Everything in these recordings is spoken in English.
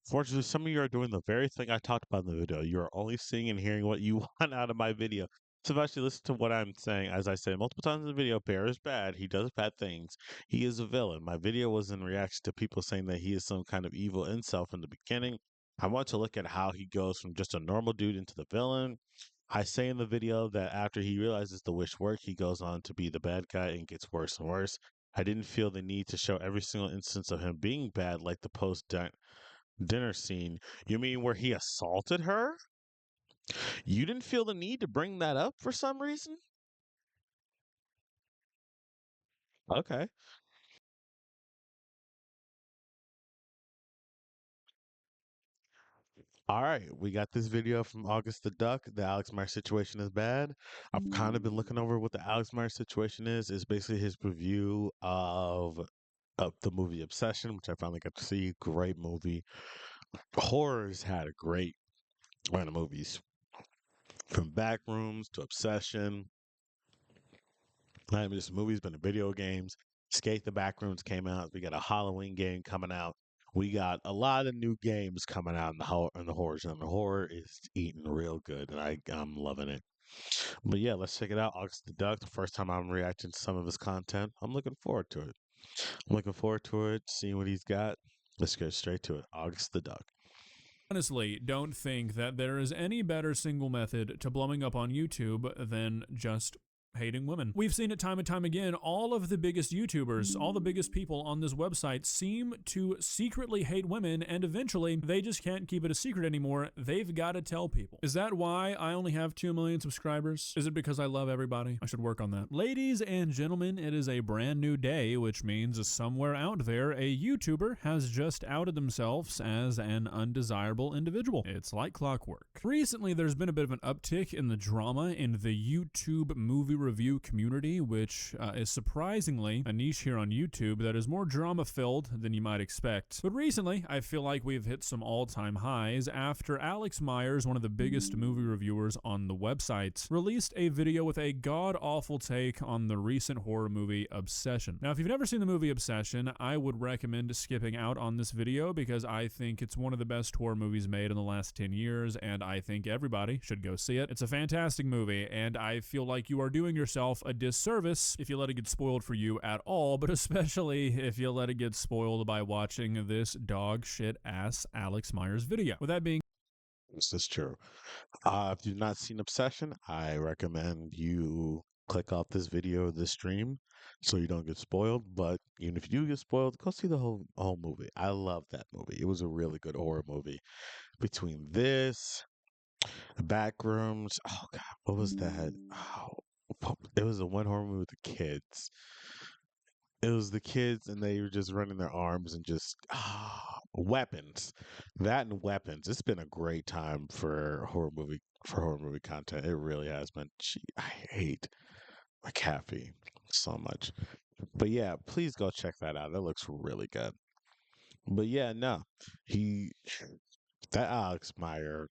Fortunately, some of you are doing the very thing I talked about in the video. You are only seeing and hearing what you want out of my video. So if you actually listen to what I'm saying, as I said multiple times in the video, Bear is bad. He does bad things. He is a villain. My video was in reaction to people saying that he is some kind of evil incel from the beginning. I want to look at how he goes from just a normal dude into the villain. I say in the video that after he realizes the wish worked, he goes on to be the bad guy and gets worse and worse. I didn't feel the need to show every single instance of him being bad, like the post dinner scene. You mean where he assaulted her? You didn't feel the need to bring that up for some reason? Okay. All right. We got this video from August the Duck. The Alex Meyers situation is bad. I've kind of been looking over what the Alex Meyers situation is. It's basically his review of the movie Obsession, which I finally got to see. Great movie. Horror's had a great run of movies. From Backrooms to Obsession. I mean, this movie's been in video games. Skate the Backrooms came out. We got a Halloween game coming out. We got a lot of new games coming out in the horror genre. The horror is eating real good, and I'm loving it. But yeah, let's check it out. August the Duck. The first time I'm reacting to some of his content. I'm looking forward to it. I'm looking forward to it, seeing what he's got. Let's get straight to it. August the Duck. Honestly, don't think that there is any better single method to blowing up on YouTube than just hating women. We've seen it time and time again. All of the biggest YouTubers, all the biggest people on this website seem to secretly hate women, and eventually they just can't keep it a secret anymore. They've got to tell people. Is that why I only have 2 million subscribers? Is it because I love everybody? I should work on that. Ladies and gentlemen, it is a brand new day, which means somewhere out there, a YouTuber has just outed themselves as an undesirable individual. It's like clockwork. Recently, there's been a bit of an uptick in the drama in the YouTube movie review community, which is surprisingly a niche here on YouTube that is more drama-filled than you might expect. But recently, I feel like we've hit some all-time highs after Alex Meyers, one of the biggest movie reviewers on the website, released a video with a god-awful take on the recent horror movie Obsession. Now, if you've never seen the movie Obsession, I would recommend skipping out on this video because I think it's one of the best horror movies made in the last 10 years, and I think everybody should go see it. It's a fantastic movie, and I feel like you are doing yourself a disservice if you let it get spoiled for you at all, but especially if you let it get spoiled by watching this dog shit ass Alex Meyers video. With that being This is true. If you've not seen Obsession, I recommend you click off this video, this stream, so you don't get spoiled. But even if you do get spoiled, go see the whole movie. I love that movie. It was a really good horror movie. Between this, Backrooms, oh god, what was that? It was a one horror movie with the kids. It was the kids, and they were just running their arms and just weapons. That and weapons. It's been a great time for horror movie content. It really has been. I hate McAfee so much, but yeah, please go check that out. It looks really good. But yeah, no, he that Alex Meyer.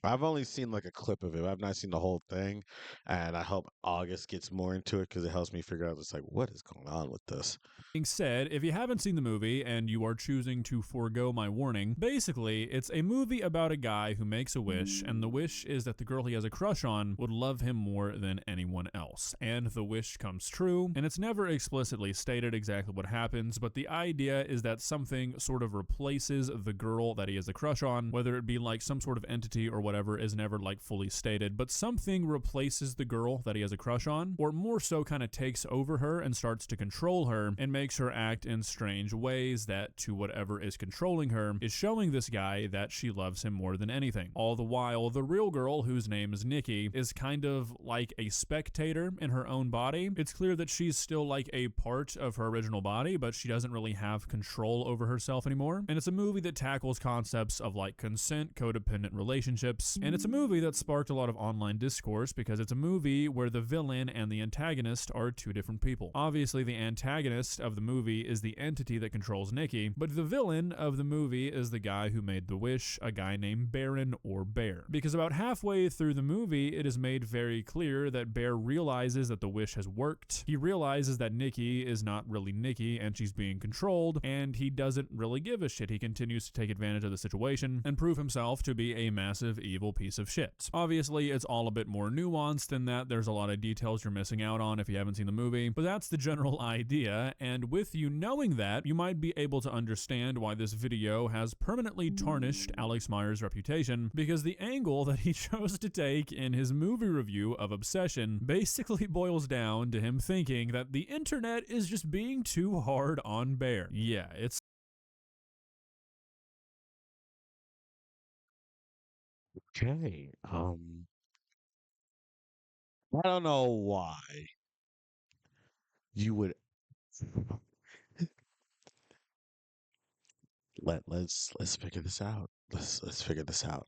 I've only seen like a clip of it. I've not seen the whole thing, and I hope August gets more into it because it helps me figure out just like what is going on with this. said, if you haven't seen the movie and you are choosing to forego my warning, basically, it's a movie about a guy who makes a wish, and the wish is that the girl he has a crush on would love him more than anyone else. And the wish comes true, and it's never explicitly stated exactly what happens, but the idea is that something sort of replaces the girl that he has a crush on, whether it be like some sort of entity or whatever is never like fully stated, but something replaces the girl that he has a crush on, or more so kind of takes over her and starts to control her and makes her act in strange ways that, to whatever is controlling her, is showing this guy that she loves him more than anything. All the while, the real girl, whose name is Nikki, is kind of like a spectator in her own body. It's clear that she's still like a part of her original body, but she doesn't really have control over herself anymore. And it's a movie that tackles concepts of like consent, codependent relationships, relationships. And it's a movie that sparked a lot of online discourse because it's a movie where the villain and the antagonist are two different people. Obviously, the antagonist of the movie is the entity that controls Nikki, but the villain of the movie is the guy who made the wish, a guy named Baron or Bear. Because about halfway through the movie, it is made very clear that Bear realizes that the wish has worked. He realizes that Nikki is not really Nikki and she's being controlled, and he doesn't really give a shit. He continues to take advantage of the situation and prove himself to be a massive evil piece of shit. Obviously, it's all a bit more nuanced than that. There's a lot of details you're missing out on if you haven't seen the movie, but that's the general idea, and with you knowing that, you might be able to understand why this video has permanently tarnished Alex Meyers' reputation, because the angle that he chose to take in his movie review of Obsession basically boils down to him thinking that the internet is just being too hard on Bear. Yeah, it's Okay. I don't know why you would let's figure this out. Let's figure this out.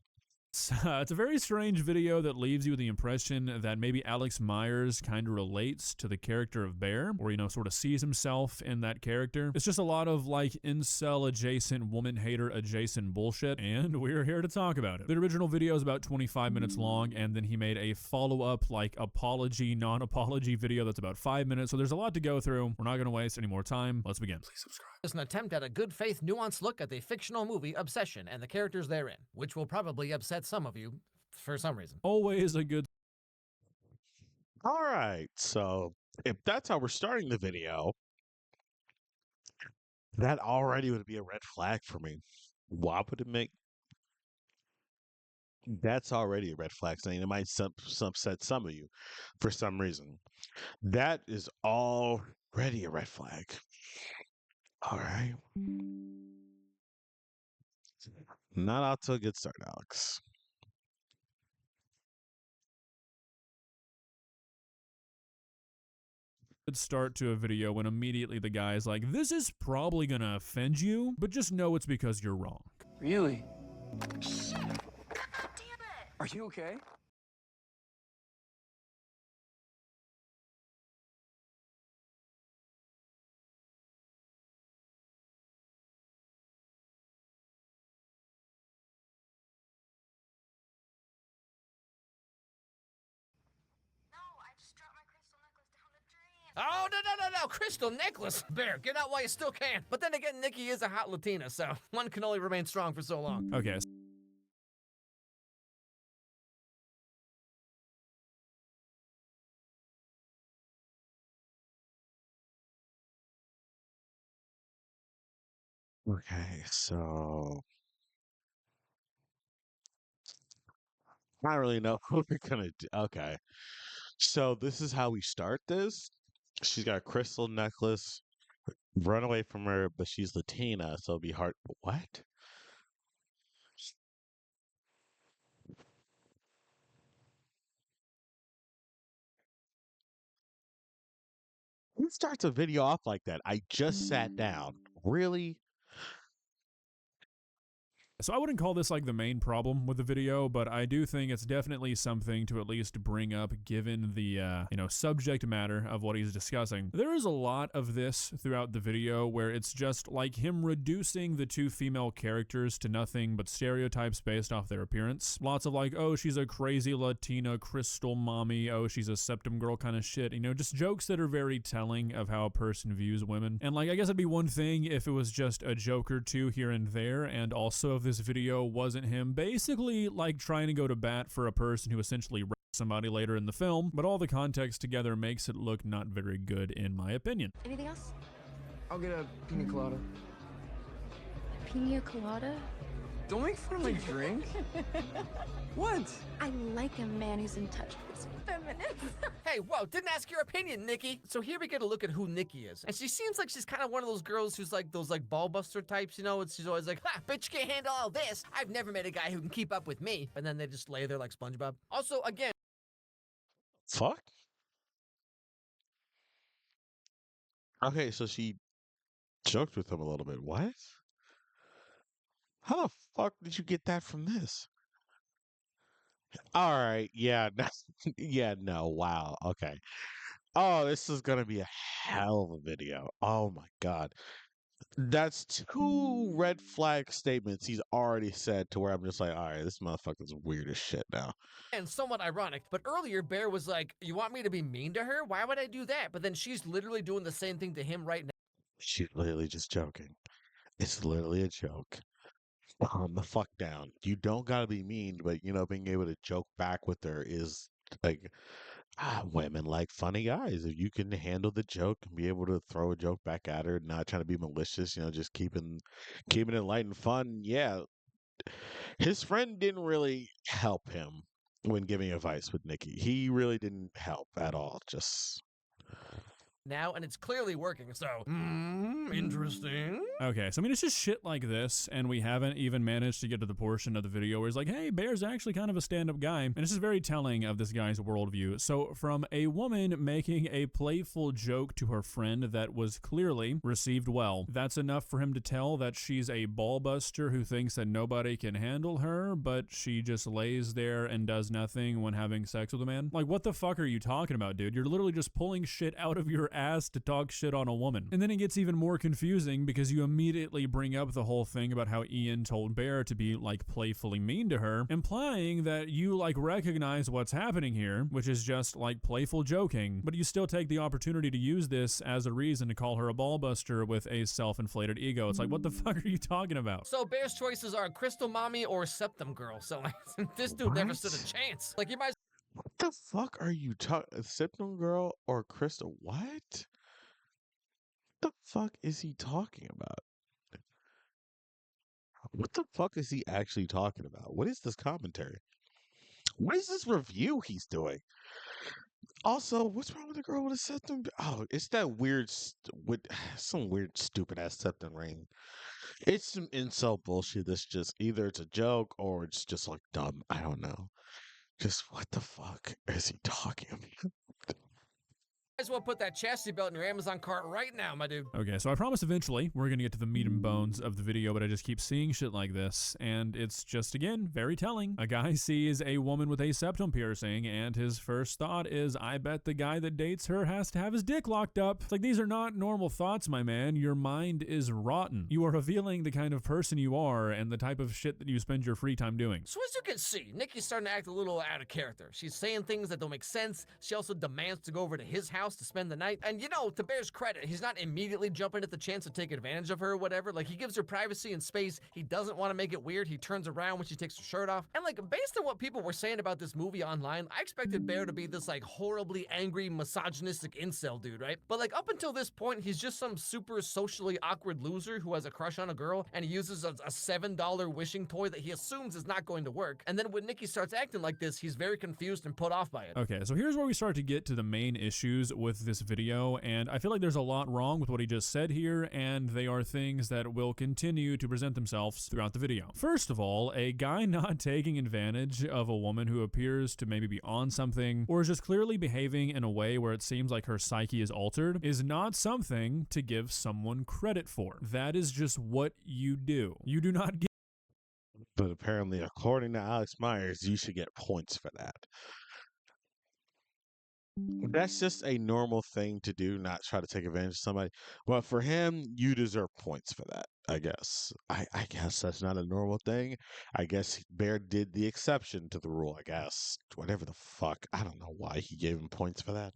It's a very strange video that leaves you with the impression that maybe Alex Meyers kind of relates to the character of Bear, or, sort of sees himself in that character. It's just a lot of, like, incel adjacent, woman hater adjacent bullshit, and we're here to talk about it. The original video is about 25 minutes long, and then he made a follow-up, like, apology, non-apology video that's about 5 minutes, so there's a lot to go through. We're not going to waste any more time. Let's begin. Please subscribe. Is an attempt at a good faith, nuanced look at the fictional movie Obsession and the characters therein, which will probably upset some of you for some reason. Always a good All right. So if that's how we're starting the video, that already would be a red flag for me. Why would it make that's already a red flag saying it might upset some of you for some reason. That is already a red flag. All right. Not out to a good start, Alex. start to a video when immediately the guy is like, this is probably gonna offend you, but just know it's because you're wrong. Really? Shit! God damn it! Are you okay? No, I just dropped my crystal necklace down the drain. Oh, no, crystal necklace! Bear, get out while you still can. But then again, Nikki is a hot Latina, so one can only remain strong for so long. Okay. Okay, so I don't really know what we're gonna do. Okay. So this is how we start this. She's got a crystal necklace. Run away from her, but she's Latina, so it'll be hard. What? Who starts a video off like that? I just sat down. Really? So I wouldn't call this like the main problem with the video, but I do think it's definitely something to at least bring up given the, subject matter of what he's discussing. There is a lot of this throughout the video where it's just like him reducing the two female characters to nothing but stereotypes based off their appearance. Lots of like, oh, she's a crazy Latina crystal mommy, oh, she's a septum girl kind of shit, just jokes that are very telling of how a person views women. And like, I guess it'd be one thing if it was just a joke or two here and there, and also if this video wasn't him basically like trying to go to bat for a person who essentially raped somebody later in the film, but all the context together makes it look not very good in my opinion. Anything else? I'll get a pina colada. Pina colada? Don't make fun of my drink. What? I like a man who's in touch with his feminine. Hey, whoa, didn't ask your opinion, Nikki. So here we get a look at who Nikki is. And she seems like she's kind of one of those girls who's like those like ball buster types, she's always like, ha, bitch can't handle all this. I've never met a guy who can keep up with me. And then they just lay there like SpongeBob. Also, again, Fuck? Okay, so she joked with him a little bit. What? How the fuck did you get that from this? All right. Yeah. Yeah. No. Wow. Okay. Oh, this is gonna be a hell of a video. Oh my God. That's two red flag statements he's already said to where I'm just like, all right, this motherfucker's weird as shit now. And somewhat ironic. But earlier, Bear was like, "You want me to be mean to her? Why would I do that?" But then she's literally doing the same thing to him right now. She's literally just joking. It's literally a joke. Calm the fuck down. You don't gotta be mean, but being able to joke back with her is like women like funny guys. If you can handle the joke and be able to throw a joke back at her, not trying to be malicious, just keeping it light and fun. Yeah, his friend didn't really help him when giving advice with Nikki. He really didn't help at all. Just And it's clearly working. So, interesting. Okay, so I mean, it's just shit like this, and we haven't even managed to get to the portion of the video where he's like, hey, Bear's actually kind of a stand-up guy, and it's just very telling of this guy's worldview. So from a woman making a playful joke to her friend that was clearly received well, that's enough for him to tell that she's a ballbuster who thinks that nobody can handle her, but she just lays there and does nothing when having sex with a man. Like, what the fuck are you talking about, dude? You're literally just pulling shit out of your ass to talk shit on a woman. And then it gets even more confusing because you immediately bring up the whole thing about how Ian told Bear to be like playfully mean to her, implying that you like recognize what's happening here, which is just like playful joking, but you still take the opportunity to use this as a reason to call her a ballbuster with a self-inflated ego. It's like, what the fuck are you talking about? So Bear's choices are Crystal Mommy or Septum Girl. So like, this dude never stood a chance. Like, you might what the fuck are you talking? Septum Girl or Crystal? What the fuck is he talking about? What the fuck is he actually talking about? What is this commentary? What is this review he's doing? Also, what's wrong with the girl with a septum? Oh, it's that weird, with some weird, stupid ass septum ring. It's some incel bullshit that's just either it's a joke or it's just like dumb. I don't know. Just what the fuck is he talking about? as well put that chastity belt in your Amazon cart right now, my dude. Okay, so I promise eventually we're gonna get to the meat and bones of the video, but I just keep seeing shit like this, and it's just, again, very telling. A guy sees a woman with a septum piercing, and his first thought is, I bet the guy that dates her has to have his dick locked up. It's like, these are not normal thoughts, my man. Your mind is rotten. You are revealing the kind of person you are and the type of shit that you spend your free time doing. So as you can see, Nikki's starting to act a little out of character. She's saying things that don't make sense. She also demands to go over to his house to spend the night. And to Bear's credit, he's not immediately jumping at the chance to take advantage of her or whatever. Like, he gives her privacy and space. He doesn't want to make it weird. He turns around when she takes her shirt off. And like, based on what people were saying about this movie online, I expected Bear to be this like horribly angry, misogynistic incel dude, right? But like, up until this point, he's just some super socially awkward loser who has a crush on a girl, and he uses a $7 wishing toy that he assumes is not going to work. And then when Nikki starts acting like this, he's very confused and put off by it. Okay, so here's where we start to get to the main issues with this video, and I feel like there's a lot wrong with what he just said here, and they are things that will continue to present themselves throughout the video. First of all, a guy not taking advantage of a woman who appears to maybe be on something, or is just clearly behaving in a way where it seems like her psyche is altered, is not something to give someone credit for. That is just what you do. You do not get. But apparently, according to Alex Meyers, you should get points for that. That's just a normal thing to do, not try to take advantage of somebody. But for him, you deserve points for that, I guess. I guess that's not a normal thing. I guess Bear did the exception to the rule, I guess. Whatever the fuck. I don't know why he gave him points for that.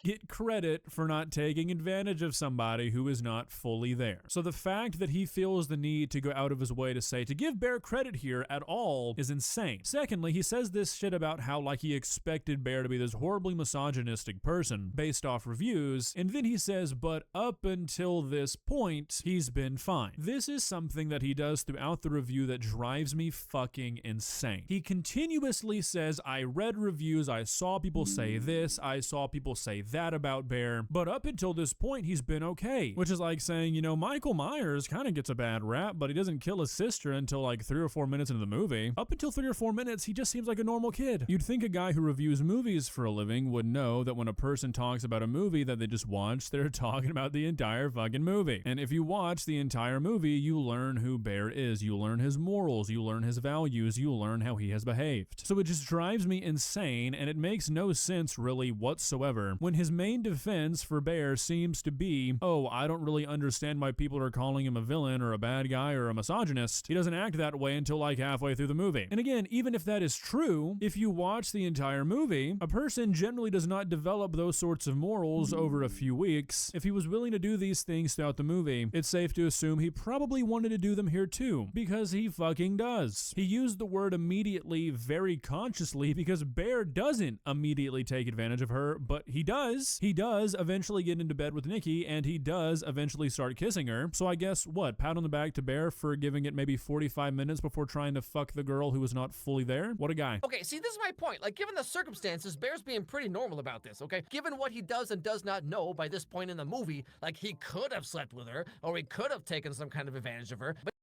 Get credit for not taking advantage of somebody who is not fully there. So the fact that he feels the need to go out of his way to say, to give Bear credit here at all is insane. Secondly, he says this shit about how like he expected Bear to be this horribly misogynistic person based off reviews, and then he says, but up until this point, he's been fine. This is something that he does throughout the review that drives me fucking insane. He continuously says, I read reviews, I saw people say this, I saw people say that about Bear, but up until this point, he's been okay. Which is like saying, Michael Myers kind of gets a bad rap, but he doesn't kill his sister until like 3 or 4 minutes into the movie. Up until 3 or 4 minutes, he just seems like a normal kid. You'd think a guy who reviews movies for a living would know that when a person talks about a movie that they just watched, they're talking about the entire fucking movie. And if you watch the entire movie, you learn who Bear is. You learn his morals. You learn his values. You learn how he has behaved. So it just drives me insane, and it makes no sense really whatsoever when his main defense for Bear seems to be, oh, I don't really understand why people are calling him a villain or a bad guy or a misogynist. He doesn't act that way until like halfway through the movie. And again, even if that is true, if you watch the entire movie, a person generally does not develop those sorts of morals over a few weeks. If he was willing to do these things throughout the movie, it's safe to assume he probably wanted to do them here too, because he fucking does. He used the word immediately very consciously because Bear doesn't immediately take advantage of her, but he does. He does eventually get into bed with Nikki, and he does eventually start kissing her. So I guess, what, pat on the back to Bear for giving it maybe 45 minutes before trying to fuck the girl who was not fully there? What a guy. Okay, see, this is my point. Like, given the circumstances, Bear's being pretty normal about this, okay? Given what he does and does not know by this point in the movie, like, he could have slept with her, or he could have taken some kind of advantage of her, but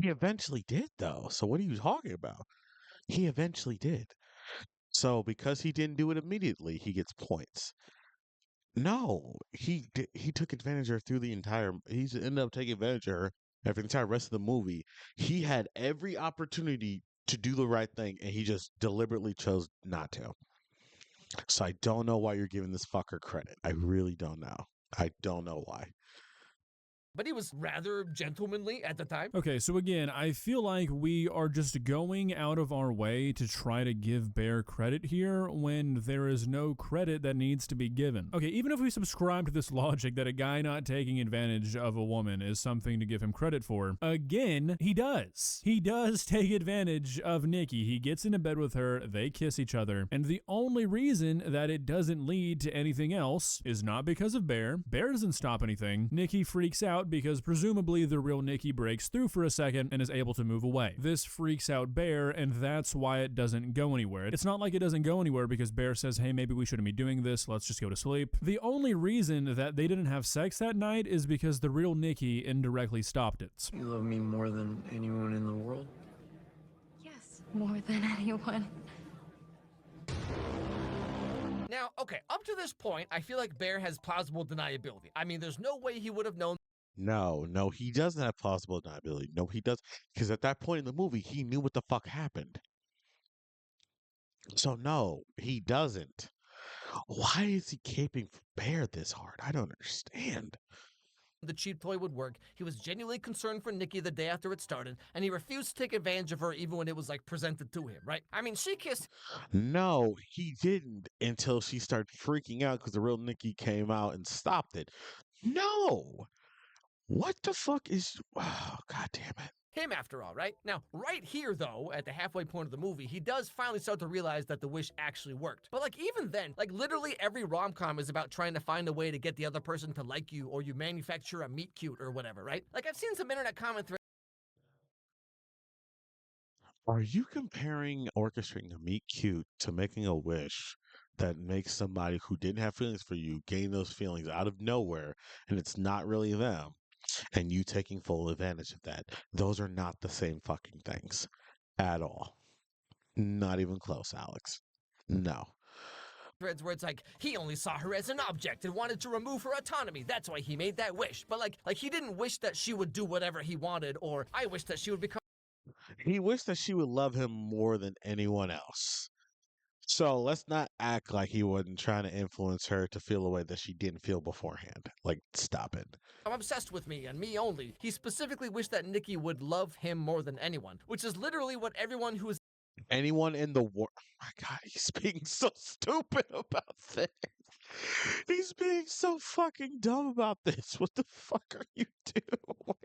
He eventually did, though. So what are you talking about? He eventually did. So because he didn't do it immediately, he gets points. No, he took advantage of her through the entire. He's ended up taking advantage of her after the entire rest of the movie. He had every opportunity to do the right thing, and he just deliberately chose not to. So I don't know why you're giving this fucker credit. I really don't know. I don't know why. he was rather gentlemanly at the time. Okay, so again, I feel like we are just going out of our way to try to give Bear credit here when there is no credit that needs to be given. Okay, even if we subscribe to this logic that a guy not taking advantage of a woman is something to give him credit for, again, he does. He does take advantage of Nikki. He gets into bed with her, they kiss each other, and the only reason that it doesn't lead to anything else is not because of Bear. Bear doesn't stop anything. Nikki freaks out because presumably the real Nikki breaks through for a second and is able to move away. This freaks out Bear, and that's why it doesn't go anywhere. It's not like it doesn't go anywhere because Bear says, hey, maybe we shouldn't be doing this, let's just go to sleep. The only reason that they didn't have sex that night is because the real Nikki indirectly stopped it. You love me more than anyone in the world? Yes, more than anyone. Now, okay, up to this point, I feel like Bear has plausible deniability. I mean, there's no way he would have known No, he doesn't have plausible deniability. No, he does. Because at that point in the movie, he knew what the fuck happened. So no, he doesn't. Why is he keeping Bear this hard? I don't understand. the cheap toy would work. He was genuinely concerned for Nikki the day after it started, and he refused to take advantage of her even when it was like presented to him, right? I mean, she kissed. No, he didn't until she started freaking out because the real Nikki came out and stopped it. No! What the fuck is. Oh, God damn it. Him after all, right? Now, right here, though, at the halfway point of the movie, he does finally start to realize that the wish actually worked. But, like, even then, like, literally every rom-com is about trying to find a way to get the other person to like you, or you manufacture a meet cute or whatever, right? Like, I've seen some internet comment threads. Are you comparing orchestrating a meet cute to making a wish that makes somebody who didn't have feelings for you gain those feelings out of nowhere, and it's not really them, and you taking full advantage of that? Those are not the same fucking things at all. Not even close, Alex. No. Where it's like, he only saw her as an object and wanted to remove her autonomy. That's why he made that wish. But, like he didn't wish that she would do whatever he wanted, or I wish that she would become. He wished that she would love him more than anyone else. So let's not act like he wasn't trying to influence her to feel a way that she didn't feel beforehand. Like, stop it. I'm obsessed with me and me only. He specifically wished that Nikki would love him more than anyone, which is literally what everyone who is Anyone in the world. My God, he's being so stupid about this. He's being so fucking dumb about this. What the fuck are you doing?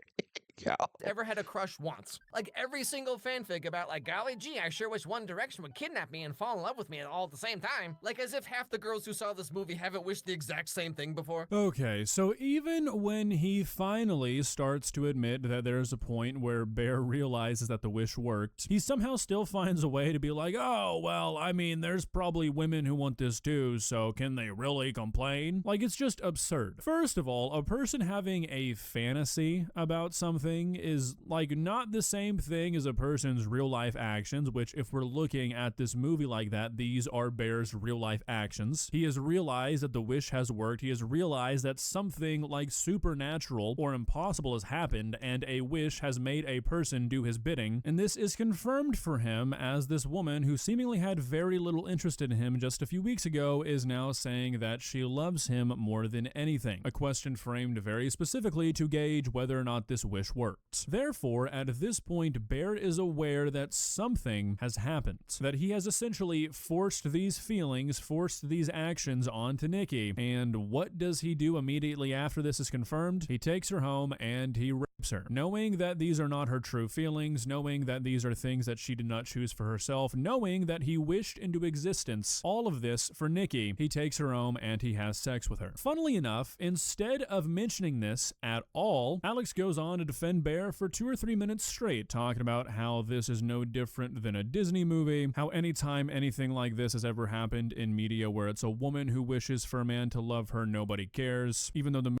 Yeah. ever had a crush once. Like every single fanfic about like, golly gee, I sure wish One Direction would kidnap me and fall in love with me all at the same time. Like as if half the girls who saw this movie haven't wished the exact same thing before. Okay, so even when he finally starts to admit that there's a point where Bear realizes that the wish worked, he somehow still finds a way to be like, oh, well, I mean, there's probably women who want this too, so can they really complain? Like, it's just absurd. First of all, a person having a fantasy about something is like not the same thing as a person's real life actions, which if we're looking at this movie like that, these are Bear's real life actions. He has realized that the wish has worked. He has realized that something like supernatural or impossible has happened and a wish has made a person do his bidding. And this is confirmed for him as this woman who seemingly had very little interest in him just a few weeks ago is now saying that she loves him more than anything. A question framed very specifically to gauge whether or not this wish worked. Therefore, at this point, Bear is aware that something has happened, that he has essentially forced these feelings, forced these actions onto Nikki. And what does he do immediately after this is confirmed? He takes her home and he rapes her. Knowing that these are not her true feelings, knowing that these are things that she did not choose for herself, knowing that he wished into existence all of this for Nikki, he takes her home and he has sex with her. Funnily enough, instead of mentioning this at all, Alex goes on to defend Bear for 2 or 3 minutes straight, talking about how this is no different than a Disney movie, how anytime anything like this has ever happened in media where it's a woman who wishes for a man to love her, nobody cares, even though the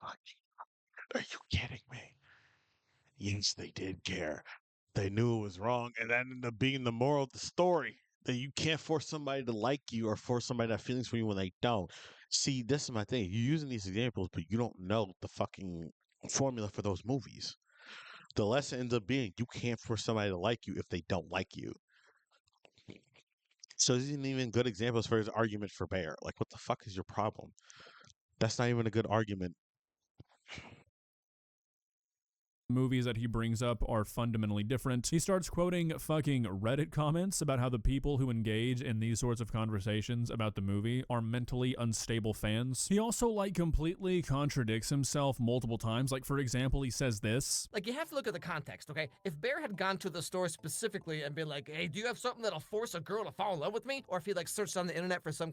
Are you kidding me? Yes, they did care. They knew it was wrong, and that ended up being the moral of the story. That you can't force somebody to like you or force somebody to have feelings for you when they don't. See, this is my thing. You're using these examples, but you don't know the fucking formula for those movies. The lesson ends up being you can't force somebody to like you if they don't like you. So these isn't even good examples for his argument for Bear. Like, what the fuck is your problem? That's not even a good argument. movies that he brings up are fundamentally different. He starts quoting fucking Reddit comments about how the people who engage in these sorts of conversations about the movie are mentally unstable fans. He also like completely contradicts himself multiple times. Like for example, he says this. Like you have to look at the context, okay? If Bear had gone to the store specifically and been like, hey, do you have something that'll force a girl to fall in love with me? Or if he like searched on the internet for some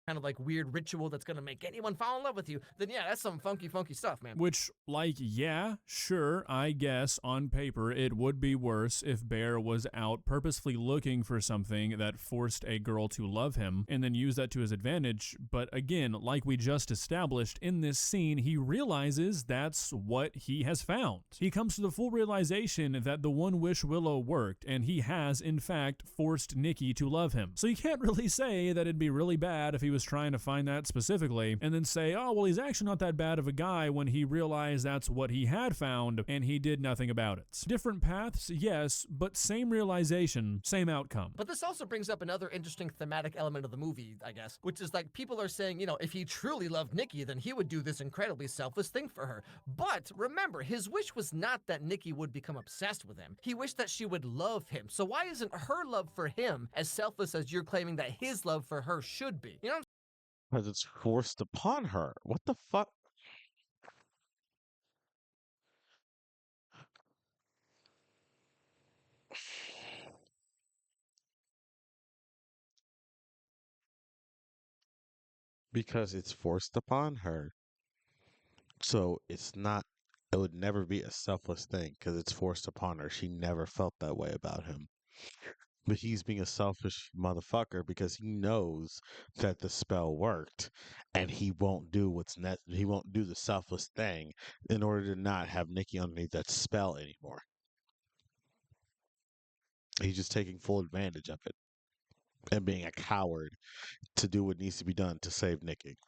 kind of like weird ritual that's gonna make anyone fall in love with you, then yeah, that's some funky stuff, man. Which, like, yeah, sure, I guess on paper it would be worse if Bear was out purposefully looking for something that forced a girl to love him and then use that to his advantage. But again, like we just established in this scene, he realizes that's what he has found. He comes to the full realization that the One Wish Willow worked, and he has, in fact, forced Nikki to love him. So you can't really say that it'd be really bad if he was trying to find that specifically and then say, oh, well, he's actually not that bad of a guy when he realized that's what he had found and he did nothing about it. Different paths, yes, but same realization, same outcome. But this also brings up another interesting thematic element of the movie, I guess, which is like people are saying, you know, if he truly loved Nikki, then he would do this incredibly selfless thing for her. But remember, his wish was not that Nikki would become obsessed with him. He wished that she would love him. So why isn't her love for him as selfless as you're claiming that his love for her should be? You know what I'm Because it's forced upon her. What the fuck? Because it's forced upon her. So it's not, it would never be a selfless thing because it's forced upon her. She never felt that way about him. But he's being a selfish motherfucker because he knows that the spell worked and he won't do he won't do the selfless thing in order to not have Nikki underneath that spell anymore. He's just taking full advantage of it and being a coward to do what needs to be done to save Nikki.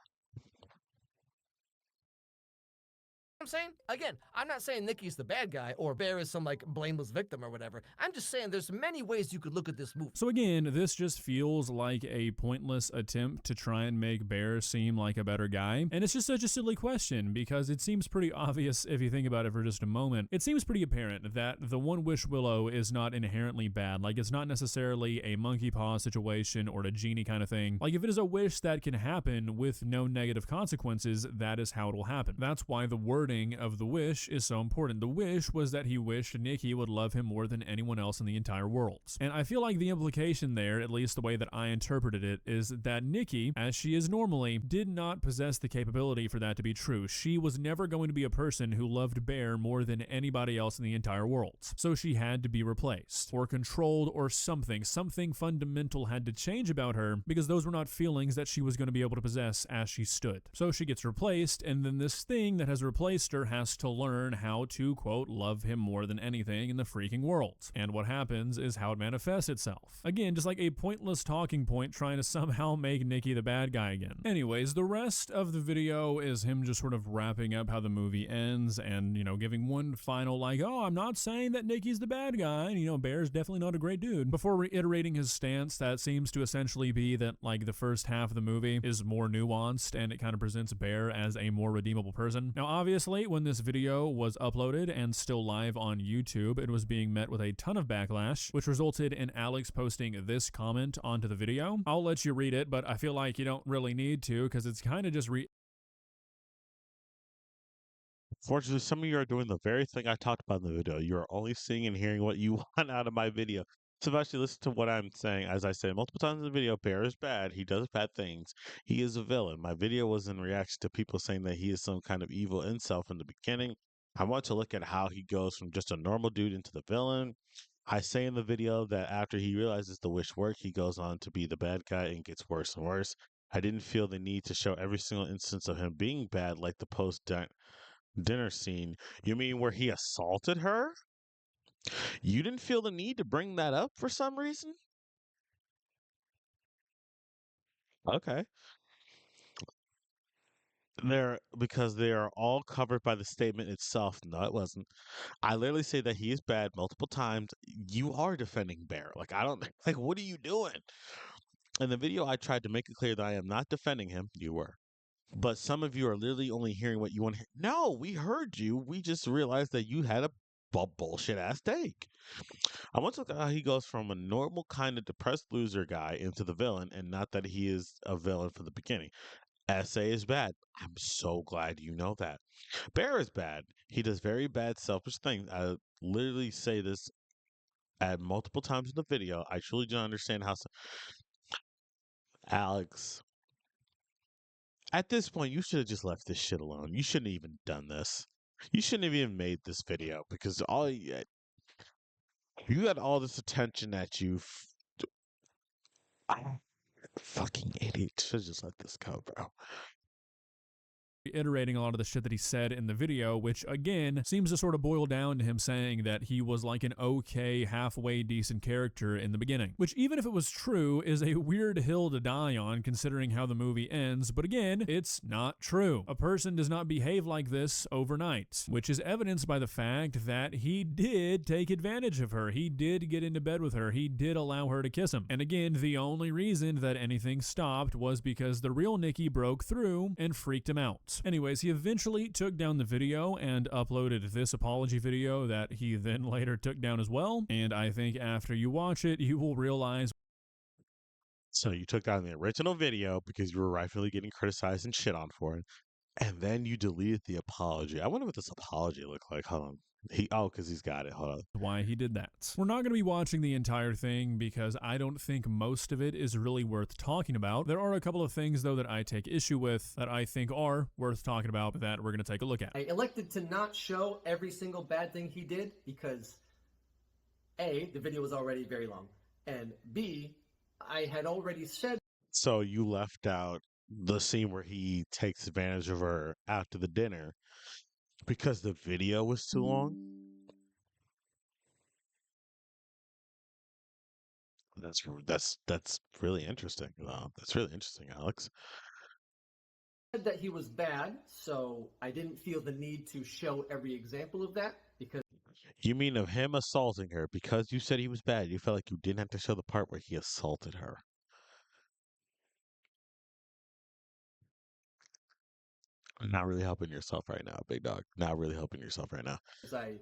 saying? Again, I'm not saying Nikki's the bad guy or Bear is some like blameless victim or whatever. I'm just saying there's many ways you could look at this movie. So again, this just feels like a pointless attempt to try and make Bear seem like a better guy. And it's just such a silly question because it seems pretty obvious if you think about it for just a moment. It seems pretty apparent that the One Wish Willow is not inherently bad. Like it's not necessarily a monkey paw situation or a genie kind of thing. Like if it is a wish that can happen with no negative consequences, that is how it will happen. That's why the wording meaning of the wish is so important. The wish was that he wished Nikki would love him more than anyone else in the entire world. And I feel like the implication there, at least the way that I interpreted it, is that Nikki, as she is normally, did not possess the capability for that to be true. She was never going to be a person who loved Bear more than anybody else in the entire world. So she had to be replaced or controlled or something. Something fundamental had to change about her because those were not feelings that she was going to be able to possess as she stood. So she gets replaced, and then this thing that has replaced her has to learn how to, quote, love him more than anything in the freaking world. And what happens is how it manifests itself. Again, just like a pointless talking point trying to somehow make Nikki the bad guy again. Anyways, the rest of the video is him just sort of wrapping up how the movie ends and, giving one final like, oh, I'm not saying that Nikki's the bad guy, and, Bear's definitely not a great dude, before reiterating his stance that seems to essentially be that, like, the first half of the movie is more nuanced and it kind of presents Bear as a more redeemable person. Now, obviously, when this video was uploaded and still live on YouTube, it was being met with a ton of backlash, which resulted in Alex posting this comment onto the video. I'll let you read it, but I feel like you don't really need to because it's kind of just Fortunately, some of you are doing the very thing I talked about in the video. You are only seeing and hearing what you want out of my video. So if you actually listen to what I'm saying, as I said multiple times in the video, Bear is bad. He does bad things. He is a villain. My video was in reaction to people saying that he is some kind of evil incel from the beginning. I want to look at how he goes from just a normal dude into the villain. I say in the video that after he realizes the wish worked, he goes on to be the bad guy and gets worse and worse. I didn't feel the need to show every single instance of him being bad, like the post dinner scene. You mean where he assaulted her? You didn't feel the need to bring that up for some reason? Okay. Because they are all covered by the statement itself. No, it wasn't. I literally say that he is bad multiple times. You are defending Bear. Like, I don't, like, what are you doing? In the video, I tried to make it clear that I am not defending him. You were. But some of you are literally only hearing what you want to hear. No, we heard you. We just realized that you had a bullshit ass take. I want to look at how he goes from a normal kind of depressed loser guy into the villain, and not that he is a villain from the beginning. SA is bad. I'm so glad you know that. Bear is bad. He does very bad, selfish things. I literally say this at multiple times in the video. I truly don't understand how. Alex, at this point, you should have just left this shit alone. You shouldn't have even done this. You shouldn't have even made this video because you got all this attention at you. Fucking idiot. Should have just let this go, bro. reiterating a lot of the shit that he said in the video, which again seems to sort of boil down to him saying that he was like an okay, halfway decent character in the beginning, which even if it was true is a weird hill to die on considering how the movie ends. But again, it's not true. A person does not behave like this overnight, which is evidenced by the fact that he did take advantage of her. He did get into bed with her. He did allow her to kiss him. And again, the only reason that anything stopped was because the real Nikki broke through and freaked him out. Anyways, he eventually took down the video and uploaded this apology video that he then later took down as well. And I think after you watch it, you will realize. So you took down the original video because you were rightfully getting criticized and shit on for it. And then you deleted the apology. I wonder what this apology looked like. Hold on. Because he's got it. Hold on. Why he did that. We're not going to be watching the entire thing because I don't think most of it is really worth talking about. There are a couple of things, though, that I take issue with that I think are worth talking about that we're going to take a look at. I elected to not show every single bad thing he did because A, the video was already very long, and B, I had already said. So you left out the scene where he takes advantage of her after the dinner because the video was too long? That's really interesting. That's really interesting, Alex. That he was bad, so I didn't feel the need to show every example of that because. You mean of him assaulting her because you said he was bad? You felt like you didn't have to show the part where he assaulted her. Not really helping yourself right now, big dog. Not really helping yourself right now. I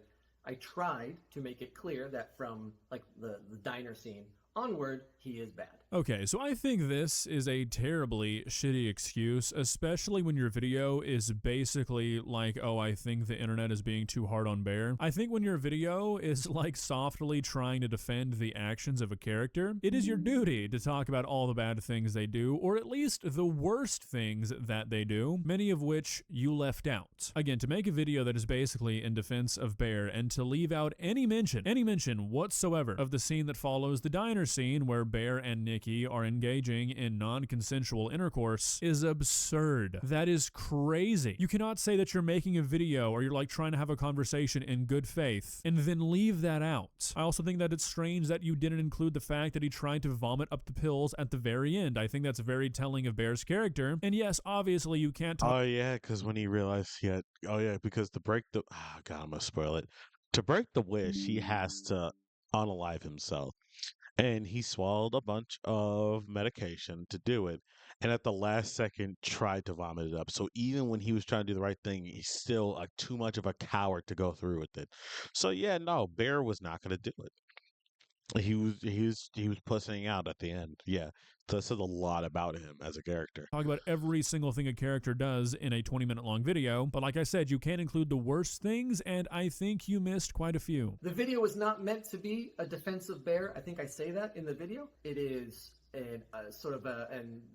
tried to make it clear that from like the diner scene onward, he is bad. Okay, so I think this is a terribly shitty excuse, especially when your video is basically like, oh, I think the internet is being too hard on Bear. I think when your video is like softly trying to defend the actions of a character, it is your duty to talk about all the bad things they do, or at least the worst things that they do, many of which you left out. Again, to make a video that is basically in defense of Bear and to leave out any mention whatsoever of the scene that follows the diner scene where Bear and Nikki are engaging in non-consensual intercourse is absurd. That is crazy. You cannot say that you're making a video or you're like trying to have a conversation in good faith and then leave that out. I also think that it's strange that you didn't include the fact that he tried to vomit up the pills at the very end. I think that's very telling of Bear's character. And yes, obviously you can't talk. Oh yeah, because when he realized he had, oh yeah, because to break the, oh god, I'm gonna spoil it. To break the wish, he has to unalive himself. And he swallowed a bunch of medication to do it, and at the last second tried to vomit it up. So even when he was trying to do the right thing, he's still too much of a coward to go through with it. So yeah, no, Bear was not going to do it. He was pussing out at the end. Yeah, so that says a lot about him as a character. Talk about every single thing a character does in a 20-minute long video, but like I said, you can't include the worst things, and I think you missed quite a few. The video was not meant to be a defense of Bear. I think I say that in the video. It is an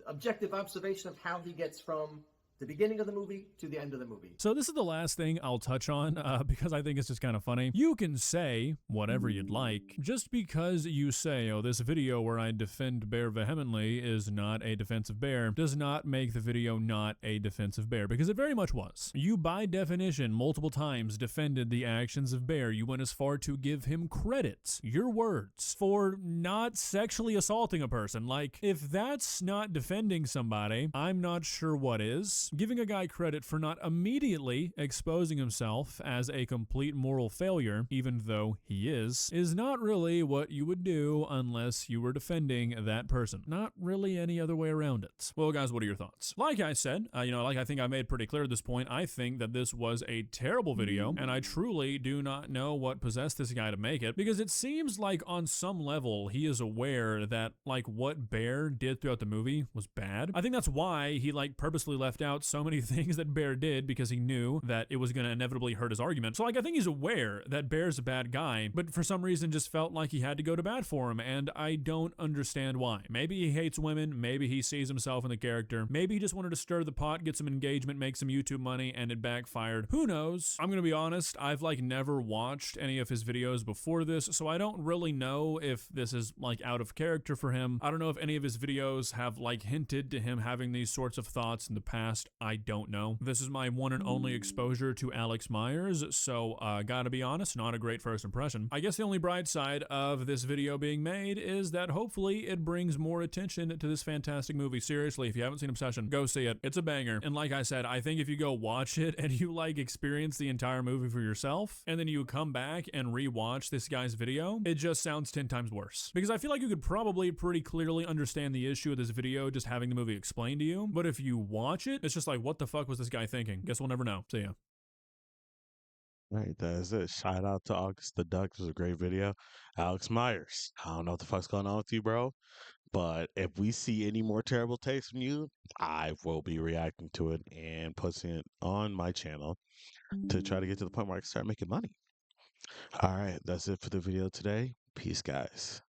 objective observation of how he gets from the beginning of the movie to the end of the movie. So this is the last thing I'll touch on because I think it's just kind of funny. You can say whatever you'd like. Just because you say, oh, this video where I defend Bear vehemently is not a defense of Bear, does not make the video not a defense of Bear, because it very much was. You, by definition, multiple times defended the actions of Bear. You went as far to give him credit, your words, for not sexually assaulting a person. Like, if that's not defending somebody, I'm not sure what is. Giving a guy credit for not immediately exposing himself as a complete moral failure, even though he is not really what you would do unless you were defending that person. Not really any other way around it. Well, guys, what are your thoughts? Like I said, like I think I made pretty clear at this point, I think that this was a terrible video, and I truly do not know what possessed this guy to make it, because it seems like on some level he is aware that like what Bear did throughout the movie was bad. I think that's why he like purposely left out so many things that Bear did, because he knew that it was going to inevitably hurt his argument. So like I think he's aware that Bear's a bad guy, but for some reason just felt like he had to go to bat for him, and I don't understand why. Maybe he hates women, maybe he sees himself in the character, maybe he just wanted to stir the pot, get some engagement, make some YouTube money, and it backfired. Who knows? I'm gonna be honest, I've like never watched any of his videos before this, so I don't really know if this is like out of character for him. I don't know if any of his videos have like hinted to him having these sorts of thoughts in the past. I don't know. This is my one and only exposure to Alex Meyers, so gotta be honest, not a great first impression. I guess the only bright side of this video being made is that hopefully it brings more attention to this fantastic movie. Seriously, if you haven't seen Obsession, go see it. It's a banger. And like I said, I think if you go watch it and you like experience the entire movie for yourself, and then you come back and rewatch this guy's video, it just sounds 10 times worse. Because I feel like you could probably pretty clearly understand the issue of this video just having the movie explained to you, but if you watch it, it's just like, what the fuck was this guy thinking? Guess we'll never know. See ya. Right, that is it. Shout out to August the Duck. This was a great video. Alex Myers. I don't know what the fuck's going on with you, bro. But if we see any more terrible takes from you, I will be reacting to it and posting it on my channel to try to get to the point where I can start making money. All right, that's it for the video today. Peace, guys.